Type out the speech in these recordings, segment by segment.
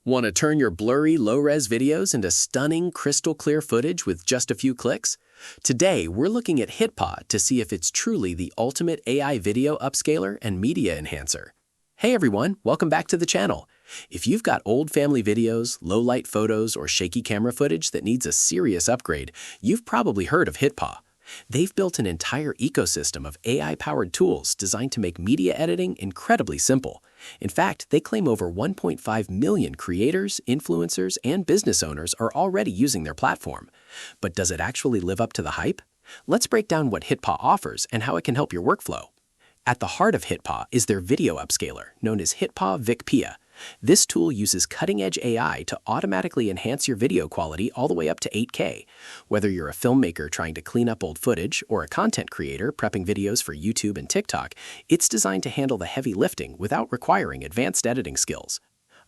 Want to turn your blurry, low-res videos into stunning, crystal-clear footage with just a few clicks? Today, we're looking at HitPaw to see if it's truly the ultimate AI video upscaler and media enhancer. Hey everyone, welcome back to the channel. If you've got old family videos, low-light photos, or shaky camera footage that needs a serious upgrade, you've probably heard of HitPaw. They've built an entire ecosystem of AI-powered tools designed to make media editing incredibly simple. In fact, they claim over 1.5 million creators, influencers, and business owners are already using their platform. But does it actually live up to the hype? Let's break down what HitPaw offers and how it can help your workflow. At the heart of HitPaw is their video upscaler, known as HitPaw VikPea. This tool uses cutting-edge AI to automatically enhance your video quality all the way up to 8K. Whether you're a filmmaker trying to clean up old footage or a content creator prepping videos for YouTube and TikTok, it's designed to handle the heavy lifting without requiring advanced editing skills.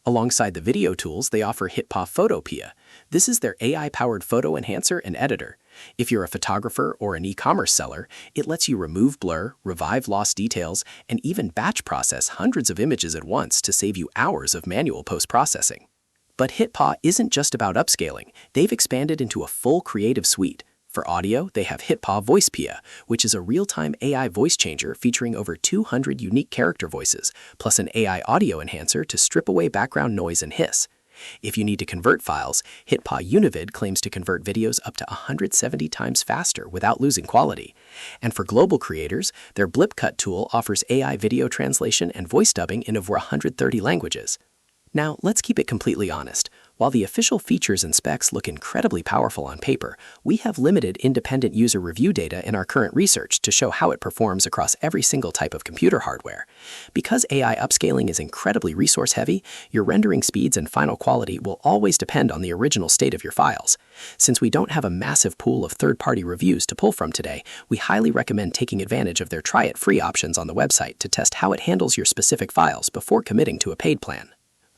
Alongside the video tools, they offer HitPaw VikPea. This is their AI-powered photo enhancer and editor. If you're a photographer or an e-commerce seller, it lets you remove blur, revive lost details, and even batch process hundreds of images at once to save you hours of manual post-processing. But HitPaw isn't just about upscaling. They've expanded into a full creative suite. For audio, they have HitPaw VikPea, which is a real-time AI voice changer featuring over 200 unique character voices, plus an AI audio enhancer to strip away background noise and hiss. If you need to convert files, HitPaw Univid claims to convert videos up to 170 times faster without losing quality. And for global creators, their BlipCut tool offers AI video translation and voice dubbing in over 130 languages. Now, let's keep it completely honest. While the official features and specs look incredibly powerful on paper, we have limited independent user review data in our current research to show how it performs across every single type of computer hardware. Because AI upscaling is incredibly resource-heavy, your rendering speeds and final quality will always depend on the original state of your files. Since we don't have a massive pool of third-party reviews to pull from today, we highly recommend taking advantage of their try-it-free options on the website to test how it handles your specific files before committing to a paid plan.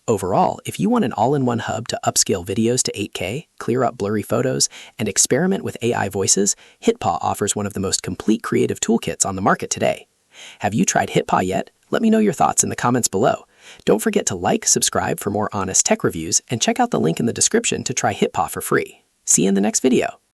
Overall, if you want an all-in-one hub to upscale videos to 8K, clear up blurry photos, and experiment with AI voices, HitPaw offers one of the most complete creative toolkits on the market today. Have you tried HitPaw yet? Let me know your thoughts in the comments below. Don't forget to like, subscribe for more honest tech reviews, and check out the link in the description to try HitPaw for free. See you in the next video.